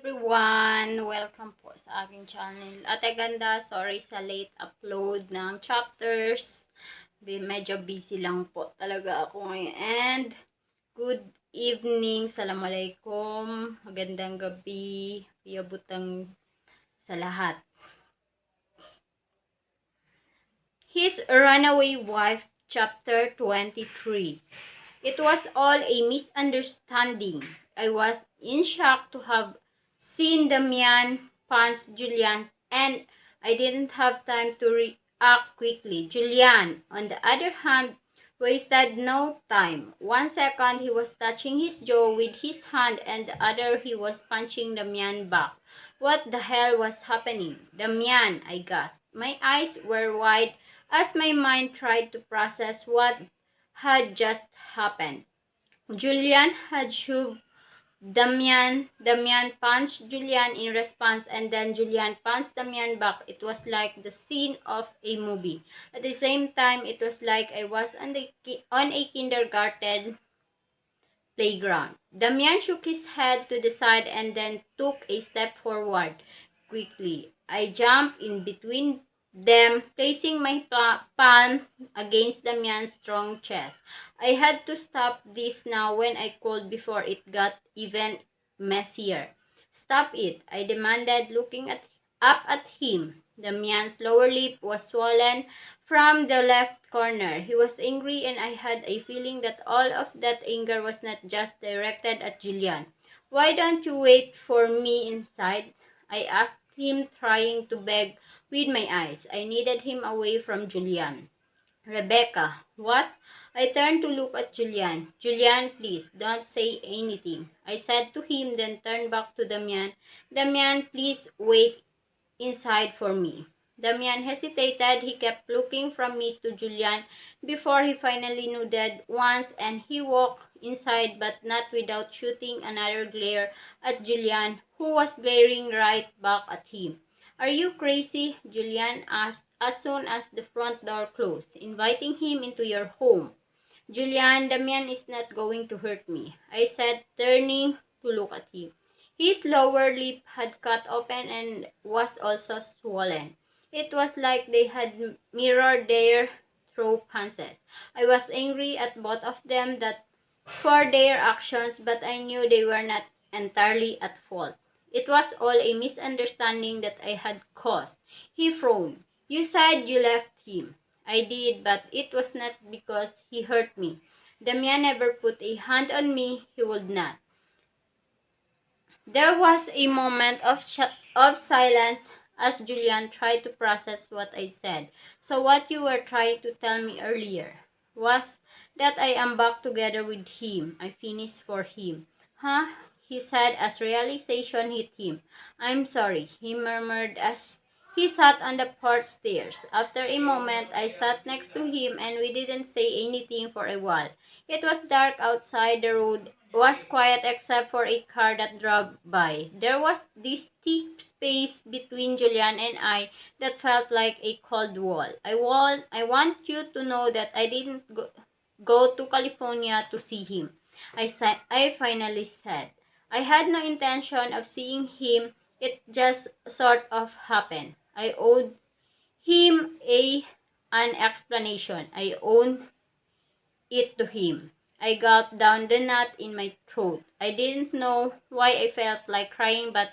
everyone! Welcome po sa aking channel. Ate ganda, sorry sa late upload ng chapters. Medyo busy lang po talaga ako ngayon. And good evening, assalamualaikum, magandang gabi, piyabutang sa lahat. His Runaway Wife, Chapter 23. It was all a misunderstanding. I was in shock to have seen Damian punch Julian, and I didn't have time to react quickly. Julian, on the other hand, wasted no time. 1 second he was touching his jaw with his hand, and the other he was punching Damian back. What the hell was happening? Damian, I gasped. My eyes were wide as my mind tried to process what had just happened. Julian had shoved Damian punched Julian in response, and then Julian punched Damian back. It was like the scene of a movie. At the same time, it was like I was on a kindergarten playground. Damian shook his head to the side and then took a step forward. Quickly, I jumped in between them, placing my palm against Damian's strong chest. I had to stop this now when I called before it got even messier. Stop it, I demanded, looking up at him. Damian's lower lip was swollen from the left corner. He was angry, and I had a feeling that all of that anger was not just directed at Julian. Why don't you wait for me inside? I asked him, trying to beg with my eyes. I needed him away from Julian. Rebecca, what? I turned to look at Julian. Julian, please, don't say anything, I said to him, then turned back to Damian. Damian, please wait inside for me. Damian hesitated. He kept looking from me to Julian before he finally nodded once, and he walked inside, but not without shooting another glare at Julian, who was glaring right back at him. Are you crazy? Julian asked as soon as the front door closed, inviting him into your home. Julian, Damian is not going to hurt me, I said, turning to look at him. His lower lip had cut open and was also swollen. It was like they had mirrored their throw punches. I was angry at both of them for their actions, but I knew they were not entirely at fault. It was all a misunderstanding that I had caused. He frowned. You said you left him. I did, but it was not because he hurt me. Damian never put a hand on me. He would not. There was a moment of silence as Julian tried to process what I said. So what you were trying to tell me earlier was that I am back together with him. I finished for him. Huh? He said as realization hit him. I'm sorry, he murmured as he sat on the porch stairs. After a moment, I sat next to him, and we didn't say anything for a while. It was dark outside. The road was quiet except for a car that drove by. There was this thick space between Julian and I that felt like a cold wall. I want you to know that I didn't go to California to see him, I finally said. I had no intention of seeing him. It just sort of happened. I owed him an explanation. I owed it to him. I gulped down the knot in my throat. I didn't know why I felt like crying, but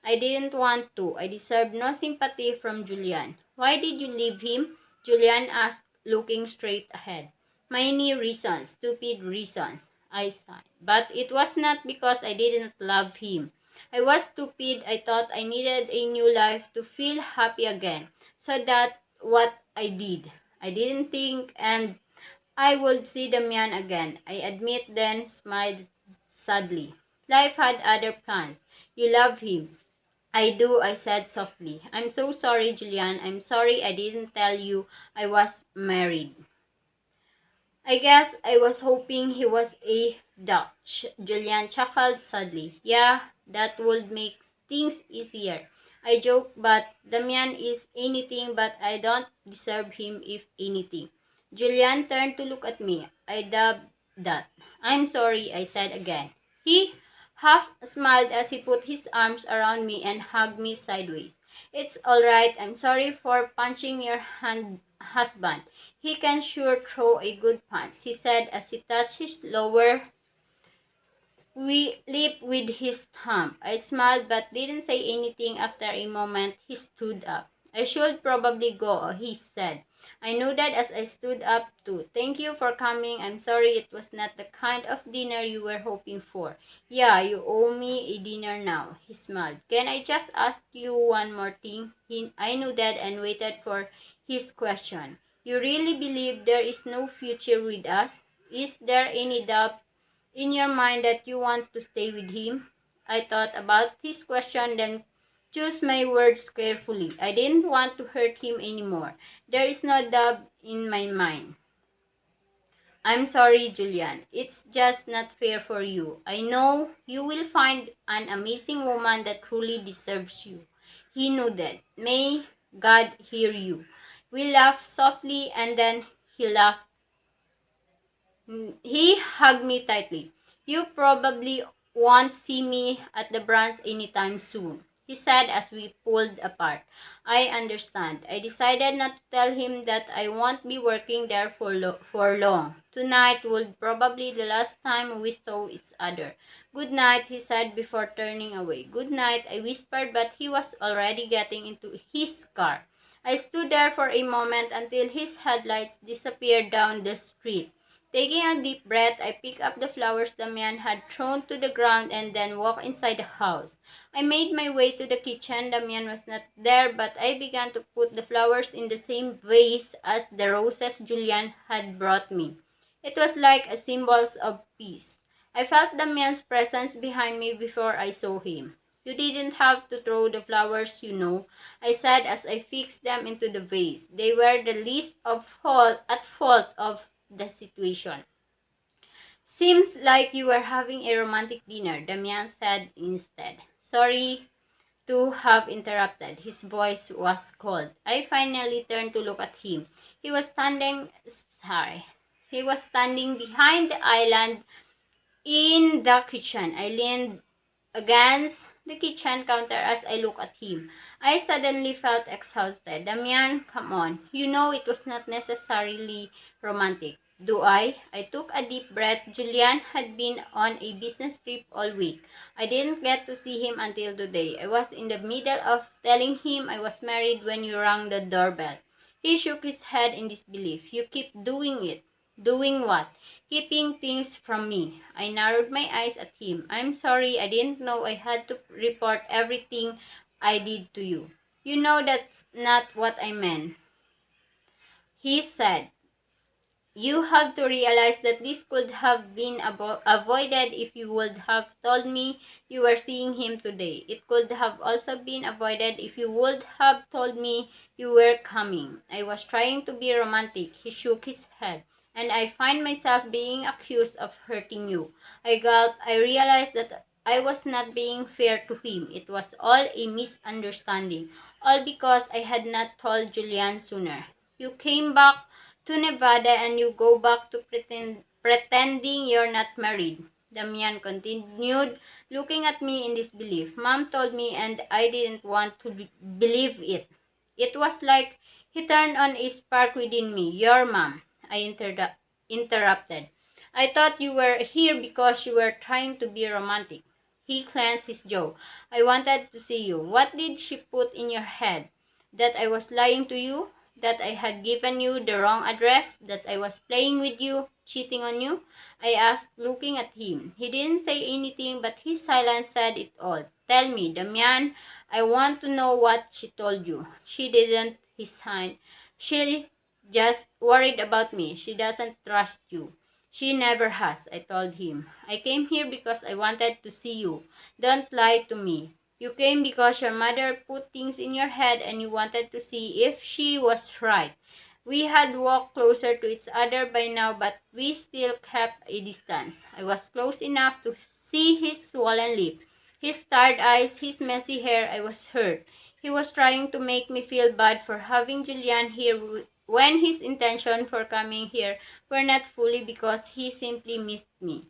I didn't want to. I deserved no sympathy from Julian. Why did you leave him? Julian asked, looking straight ahead. Many reasons, stupid reasons, I sighed. But it was not because I didn't love him. I was stupid. I thought I needed a new life to feel happy again. So that's what I did. I didn't think and I would see the man again. I admit, then smiled sadly. Life had other plans. You love him. I do, I said softly. I'm so sorry, Julian. I'm sorry I didn't tell you I was married. I guess I was hoping he was a Dutch. Julian chuckled sadly. Yeah, that would make things easier. I joked, but Damian is anything, but I don't deserve him if anything. Julian turned to look at me. I dubbed that. I'm sorry, I said again. He half smiled as he put his arms around me and hugged me sideways. It's all right. I'm sorry for punching your husband. He can sure throw a good punch, he said as he touched his lower lip with his thumb. I smiled but didn't say anything. After a moment, he stood up. I should probably go, he said. I nodded as I stood up too. Thank you for coming. I'm sorry it was not the kind of dinner you were hoping for. Yeah, you owe me a dinner now, he smiled. Can I just ask you one more thing? I nodded and waited for his question. You really believe there is no future with us? Is there any doubt in your mind that you want to stay with him? I thought about his question, then chose my words carefully. I didn't want to hurt him anymore. There is no doubt in my mind. I'm sorry, Julian. It's just not fair for you. I know you will find an amazing woman that truly deserves you. He nodded. May God hear you. We laughed softly and then he laughed. He hugged me tightly. You probably won't see me at the branch anytime soon, he said as we pulled apart. I understand. I decided not to tell him that I won't be working there for long. Tonight would probably be the last time we saw each other. Good night, he said before turning away. Good night, I whispered, but he was already getting into his car. I stood there for a moment until his headlights disappeared down the street. Taking a deep breath, I picked up the flowers the man had thrown to the ground and then walked inside the house. I made my way to the kitchen. The man was not there, but I began to put the flowers in the same vase as the roses Julian had brought me. It was like a symbol of peace. I felt the man's presence behind me before I saw him. You didn't have to throw the flowers, you know, I said as I fixed them into the vase. They were the least at fault of the situation. Seems like you were having a romantic dinner, the man said instead. Sorry to have interrupted. His voice was cold. I finally turned to look at him. He was standing behind the island in the kitchen. I leaned against the kitchen counter as I looked at him. I suddenly felt exhausted. Damian, come on. You know it was not necessarily romantic. Do I? I took a deep breath. Julian had been on a business trip all week. I didn't get to see him until today. I was in the middle of telling him I was married when you rang the doorbell. He shook his head in disbelief. You keep doing it. Doing what? Keeping things from me. I narrowed my eyes at him. I'm sorry, I didn't know I had to report everything I did to you. You know that's not what I meant, he said. You have to realize that this could have been avoided if you would have told me you were seeing him today. It could have also been avoided if you would have told me you were coming. I was trying to be romantic. He shook his head. And I find myself being accused of hurting you. I gulped. I realized that I was not being fair to him. It was all a misunderstanding. All because I had not told Julian sooner. You came back to Nevada and you go back to pretending you're not married. Damian continued, looking at me in disbelief. Mom told me and I didn't want to believe it. It was like he turned on a spark within me. Your mom, I interrupted. I thought you were here because you were trying to be romantic. He clenched his jaw. I wanted to see you. What did she put in your head? That I was lying to you? That I had given you the wrong address? That I was playing with you? Cheating on you? I asked, looking at him. He didn't say anything, but his silence said it all. Tell me, Damian, I want to know what she told you. She didn't, he sighed. She just worried about me. She doesn't trust you. She never has, I told him. I came here because I wanted to see you. Don't lie to me. You came because your mother put things in your head and you wanted to see if she was right. We had walked closer to each other by now, but we still kept a distance. I was close enough to see his swollen lip, his tired eyes, his messy hair. I was hurt. He was trying to make me feel bad for having Julian here when his intention for coming here were not fully because he simply missed me.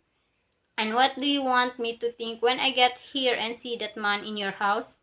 And what do you want me to think when I get here and see that man in your house?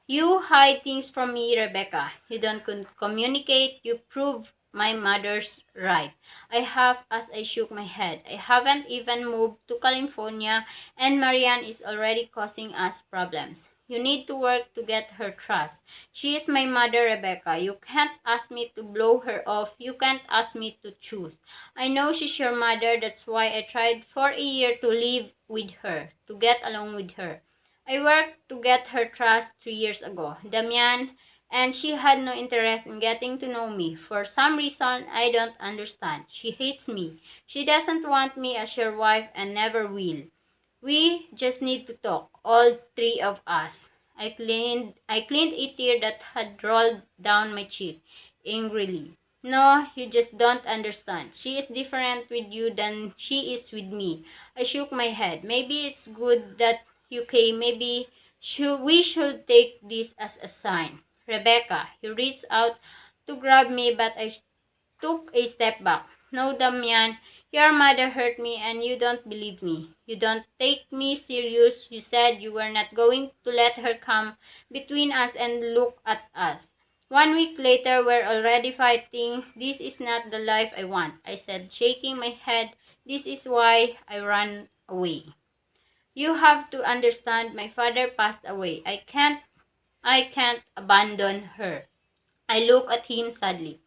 You hide things from me, Rebecca. You don't communicate. You prove my mother's right. I have, as I shook my head. I haven't even moved to California, and Marianne is already causing us problems. You need to work to get her trust. She is my mother, Rebecca. You can't ask me to blow her off. You can't ask me to choose. I know she's your mother. That's why I tried for a year to live with her, to get along with her. I worked to get her trust 3 years ago, Damian, and she had no interest in getting to know me. For some reason I don't understand. She hates me. She doesn't want me as your wife and never will. We just need to talk, all three of us. I cleaned a tear that had rolled down my cheek angrily. No, you just don't understand. She is different with you than she is with me. I shook my head. Maybe it's good that you came. Maybe we should take this as a sign. Rebecca, he reached out to grab me, but I took a step back. No, Damian, your mother hurt me and you don't believe me. You don't take me serious. You said you were not going to let her come between us and look at us. 1 week later, we're already fighting. This is not the life I want, I said, shaking my head. This is why I ran away. You have to understand, my father passed away. I can't abandon her. I looked at him sadly.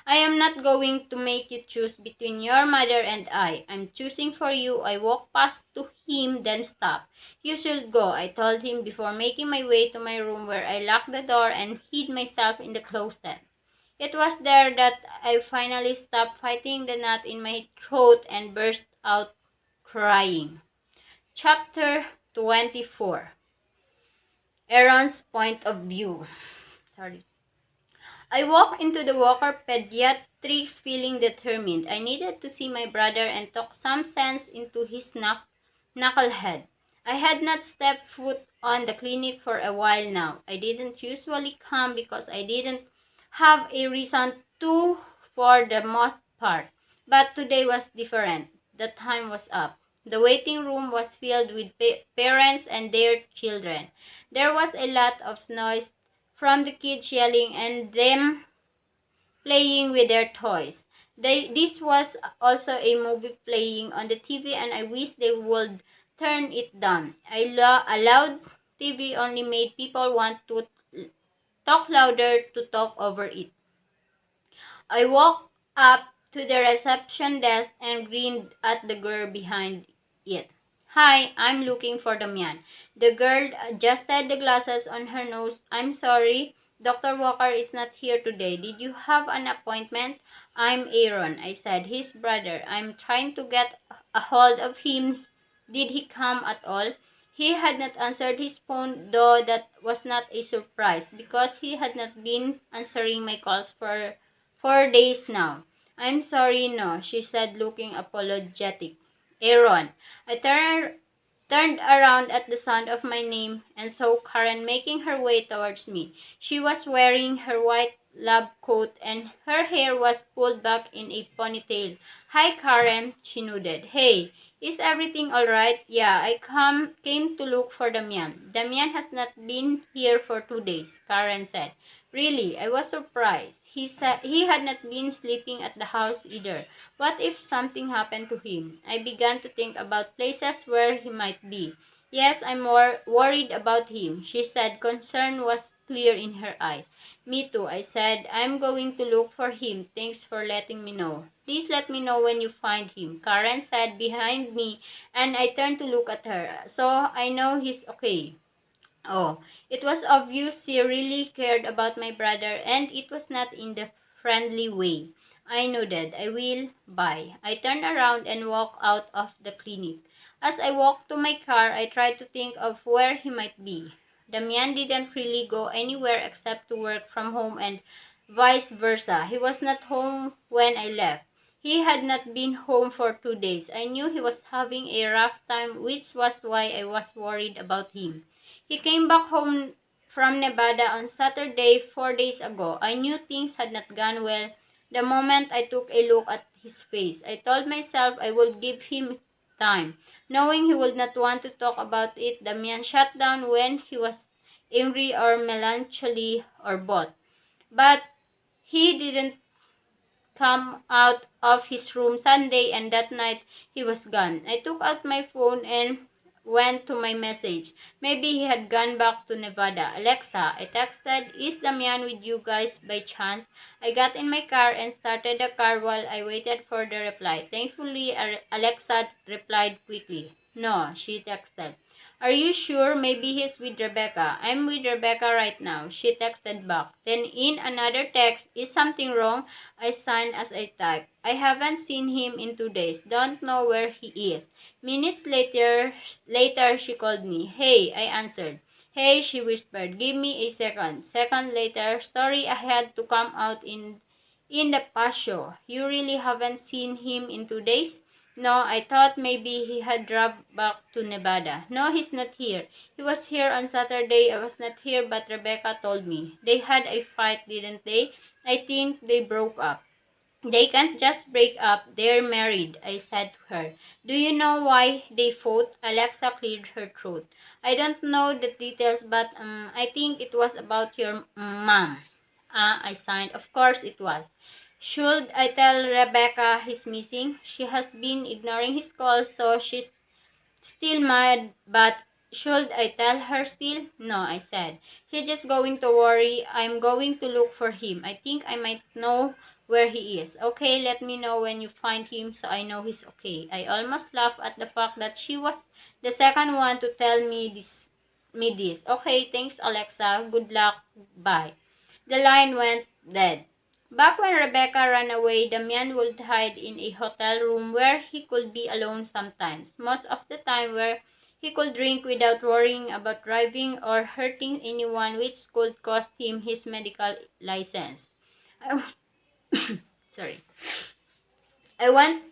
I am not going to make you choose between your mother and I. I'm choosing for you. I walked past to him, then stopped. You should go, I told him before making my way to my room, where I locked the door and hid myself in the closet. It was there that I finally stopped fighting the knot in my throat and burst out crying. Chapter 24. Aaron's point of view. Sorry. I walked into the Walker Pediatrics feeling determined. I needed to see my brother and talk some sense into his knucklehead. I had not stepped foot on the clinic for a while now. I didn't usually come because I didn't have a reason to for the most part. But today was different. The time was up. The waiting room was filled with parents and their children. There was a lot of noise from the kids yelling and them playing with their toys. This was also a movie playing on the TV and I wish they would turn it down. A loud TV only made people want to talk louder to talk over it. I walked up to the reception desk and grinned at the girl behind it. Hi, I'm looking for the man. The girl adjusted the glasses on her nose. I'm sorry, Dr. Walker is not here today. Did you have an appointment? I'm Aaron, I said, his brother. I'm trying to get a hold of him. Did he come at all? He had not answered his phone, though that was not a surprise, because he had not been answering my calls for 4 days now. I'm sorry, no, she said, looking apologetic. Aaron. I turned around at the sound of my name and saw Karen making her way towards me. She was wearing her white lab coat and her hair was pulled back in a ponytail. Hi, Karen, she nodded. Hey, is everything all right? Yeah, came to look for Damian. Damian has not been here for 2 days, Karen said. Really, I was surprised. He said he had not been sleeping at the house either. What if something happened to him? I began to think about places where he might be. Yes, I'm more worried about him, she said. Concern was clear in her eyes. Me too, I said. I'm going to look for him. Thanks for letting me know. Please let me know when you find him, Karen said behind me, and I turned to look at her. So I know he's okay. Oh, it was obvious she really cared about my brother, and it was not in the friendly way. I nodded. I will. Bye. I turned around and walked out of the clinic. As I walked to my car, I tried to think of where he might be. Damian didn't really go anywhere except to work from home and vice versa. He was not home when I left. He had not been home for 2 days. I knew he was having a rough time, which was why I was worried about him. He came back home from Nevada on Saturday 4 days ago. I knew things had not gone well the moment I took a look at his face. I told myself I would give him time. Knowing he would not want to talk about it, Damian shut down when he was angry or melancholy or both. But he didn't come out of his room Sunday, and that night he was gone. I took out my phone and went to my message. Maybe he had gone back to Nevada. Alexa, I texted, is Damian with you guys by chance? I got in my car and started the car while I waited for the reply. Thankfully, Alexa replied quickly. No, she texted. Are you sure? Maybe he's with Rebecca. I'm with Rebecca right now, she texted back. Then in another text, is something wrong? I signed as I typed. I haven't seen him in 2 days. Don't know where he is. Minutes later she called me. Hey, I answered. Hey, she whispered. Give me a second. Second later, sorry I had to come out in the patio. You really haven't seen him in 2 days? No, I thought maybe he had dropped back to Nevada. No, he's not here. He was here on Saturday. I was not here, but Rebecca told me. They had a fight, didn't they? I think they broke up. They can't just break up. They're married, I said to her. Do you know why they fought? Alexa cleared her throat. I don't know the details, but I think it was about your mom. I signed. Of course it was. Should I tell Rebecca he's missing? She has been ignoring his calls, so she's still mad, but should I tell her still? No, I said. She's just going to worry. I'm going to look for him. I think I might know where he is. Okay, let me know when you find him so I know he's okay. I almost laughed at the fact that she was the second one to tell me this. Okay, thanks Alexa. Good luck. Bye. The line went dead. Back when Rebecca ran away, Damian would hide in a hotel room where he could be alone sometimes. Most of the time where he could drink without worrying about driving or hurting anyone, which could cost him his medical license. I, sorry. I went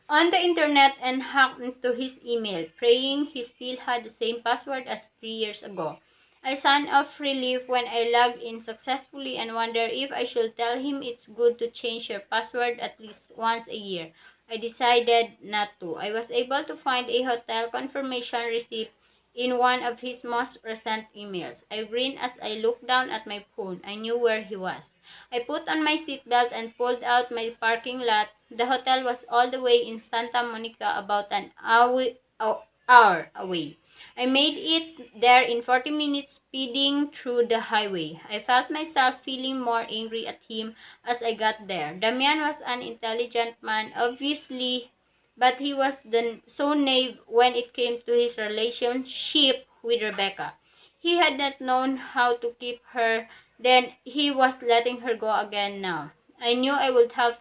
on the internet and hacked into his email, praying he still had the same password as 3 years ago. I signed off relief when I logged in successfully and wondered if I should tell him it's good to change your password at least once a year. I decided not to. I was able to find a hotel confirmation receipt in one of his most recent emails. I grinned as I looked down at my phone. I knew where he was. I put on my seatbelt and pulled out my parking lot. The hotel was all the way in Santa Monica, about an hour away. I made it there in 40 minutes, speeding through the highway. I felt myself feeling more angry at him as I got there. Damian was an intelligent man, obviously, but he was so naive when it came to his relationship with Rebecca. He had not known how to keep her, then he was letting her go again now. I knew I would have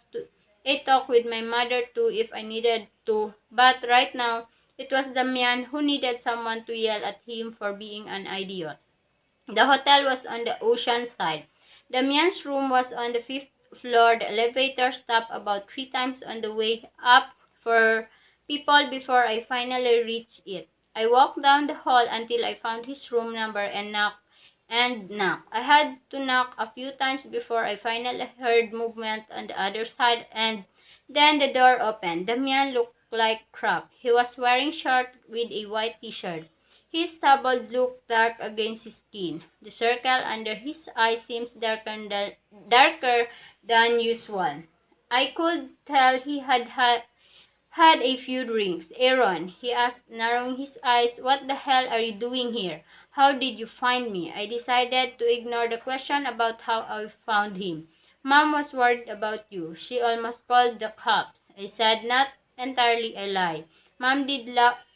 a talk with my mother too if I needed to, but right now, it was Damian who needed someone to yell at him for being an idiot. The hotel was on the ocean side. Damian's room was on the 5th floor. The elevator stopped about 3 times on the way up for people before I finally reached it. I walked down the hall until I found his room number and knocked. I had to knock a few times before I finally heard movement on the other side, and then the door opened. Damian looked like crap. He was wearing shorts with a white t-shirt. His stubble looked dark against his skin. The circle under his eyes seems darker than usual. I could tell he had a few drinks. Aaron, he asked, narrowing his eyes, what the hell are you doing here? How did you find me? I decided to ignore the question about how I found him. Mom was worried about you. She almost called the cops. I said, not entirely a lie. Mom did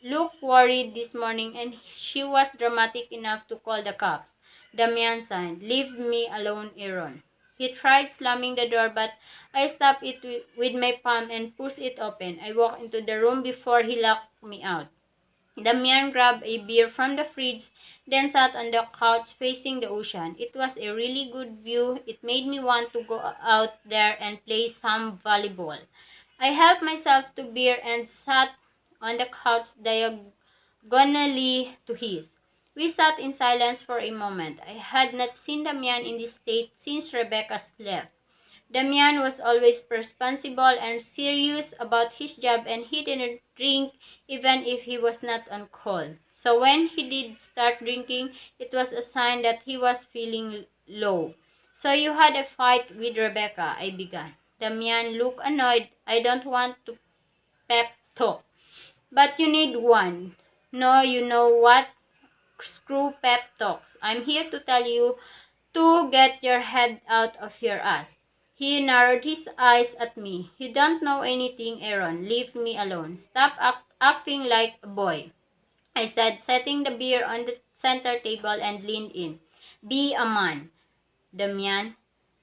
look worried this morning, and she was dramatic enough to call the cops. Damian signed, leave me alone, Aaron. He tried slamming the door, but I stopped it with my palm and pushed it open. I walked into the room before he locked me out. Damian grabbed a beer from the fridge, then sat on the couch facing the ocean. It was a really good view. It made me want to go out there and play some volleyball. I helped myself to beer and sat on the couch diagonally to his. We sat in silence for a moment. I had not seen Damian in this state since Rebecca left. Damian was always responsible and serious about his job, and he didn't drink even if he was not on call. So when he did start drinking, it was a sign that he was feeling low. "So you had a fight with Rebecca," I began. Damian looked annoyed. "I don't want to pep talk, but you need one." "No, you know what? Screw pep talks. I'm here to tell you to get your head out of your ass." He narrowed his eyes at me. "You don't know anything, Aaron. Leave me alone. Stop acting like a boy," I said, setting the beer on the center table and leaned in. "Be a man, Damian."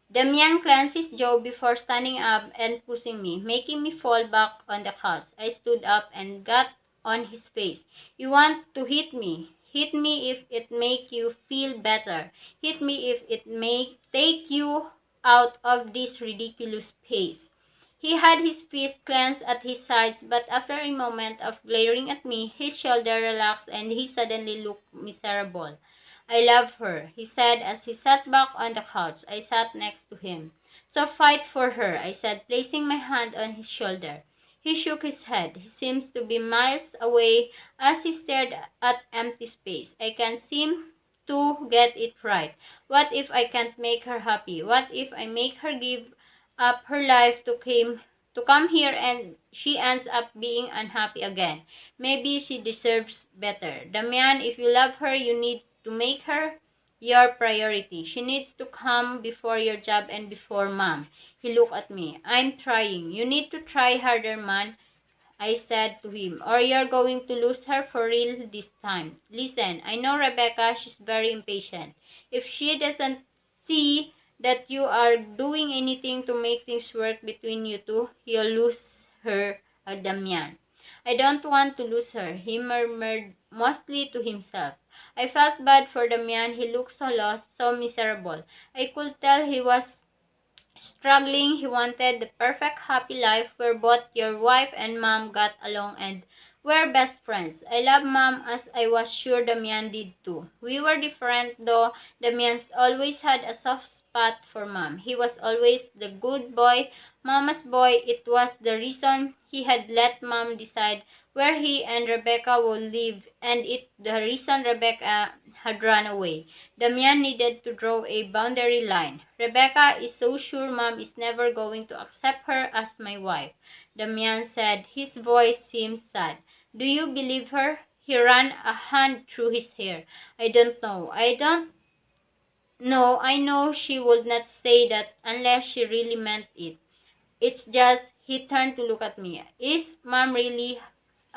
Damian clenched his jaw before standing up and pushing me, making me fall back on the couch. I stood up and got on his face. "You want to hit me? Hit me if it make you feel better. Hit me if it may take you out of this ridiculous pace." He had his fists clenched at his sides, but after a moment of glaring at me, his shoulder relaxed and he suddenly looked miserable. "I love her," he said as he sat back on the couch. I sat next to him. "So fight for her," I said, placing my hand on his shoulder. He shook his head. He seems to be miles away as he stared at empty space. "I can't seem to get it right. What if I can't make her happy? What if I make her give up her life to come here and she ends up being unhappy again? Maybe she deserves better. Damian, if you love her, you need to make her your priority. She needs to come before your job and before mom." He looked at me. "I'm trying." "You need to try harder, man," I said to him, "or you're going to lose her for real this time. Listen, I know Rebecca, she's very impatient. If she doesn't see that you are doing anything to make things work between you two, you'll lose her, Damian." "I don't want to lose her," he murmured mostly to himself. I felt bad for Damian. He looked so lost, so miserable. I could tell he was struggling. He wanted the perfect happy life where both your wife and mom got along and were best friends. I love mom as I was sure Damian did too. We were different though. Damian's always had a soft spot for mom. He was always the good boy, mama's boy. It was the reason he had let mom decide where he and Rebecca would live, and it the reason Rebecca had run away. Damian needed to draw a boundary line. "Rebecca is so sure mom is never going to accept her as my wife," Damian said. His voice seemed sad. "Do you believe her?" He ran a hand through his hair. "I don't know. I don't know. I know she would not say that unless she really meant it. It's just," he turned to look at me, "is mom really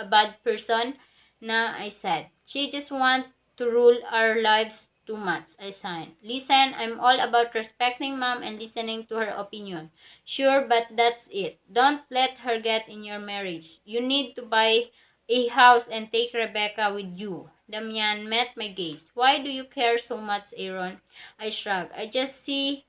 a bad person?" "Nah," I said. "She just wants to rule our lives too much," I signed. "Listen, I'm all about respecting mom and listening to her opinion." "Sure, but that's it. Don't let her get in your marriage. You need to buy a house and take Rebecca with you." Damian met my gaze. "Why do you care so much, Aaron?" I shrugged. "I just see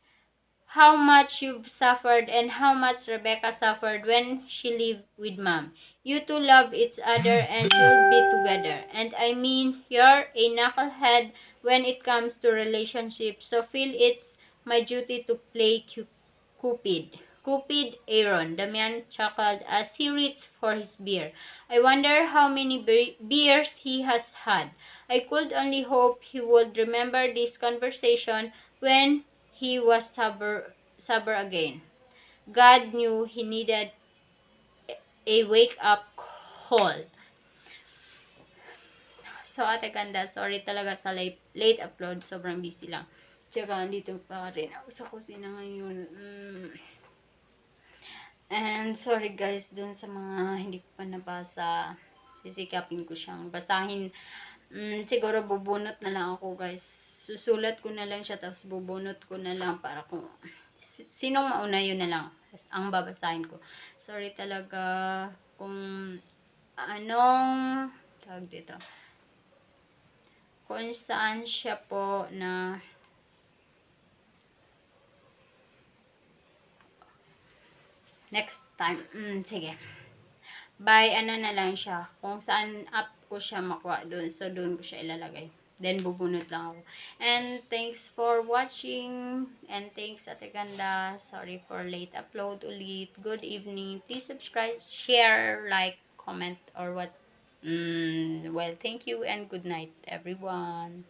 how much you've suffered and how much Rebecca suffered when she lived with mom. You two love each other and should be together. And I mean, you're a knucklehead when it comes to relationships, so feel it's my duty to play Cupid." "Cupid, Aaron," Damian chuckled as he reached for his beer. "I wonder how many beers he has had." I could only hope he would remember this conversation when he was sober again. God knew he needed a wake-up call. So, ate ganda, sorry talaga sa late upload. Sobrang busy lang. Tsaka, andito pa rin ako sa kusina ngayon. And sorry guys, dun sa mga hindi ko pa nabasa. Sisikapin ko siyang basahin. Siguro bubunot na lang ako guys. Susulat ko na lang siya, tapos bubunot ko na lang para kung sinong mauna, yun na lang ang babasahin ko. Sorry talaga kung anong tawag dito, kung saan siya po na next time. Sige. By ano na lang siya. Kung saan app ko siya makuha doon. So, doon ko siya ilalagay. Then, bubunot lang ako. And thanks for watching. And thanks, Ate Ganda. Sorry for late upload ulit. Good evening. Please subscribe, share, like, comment, or what. Well, thank you and good night, everyone.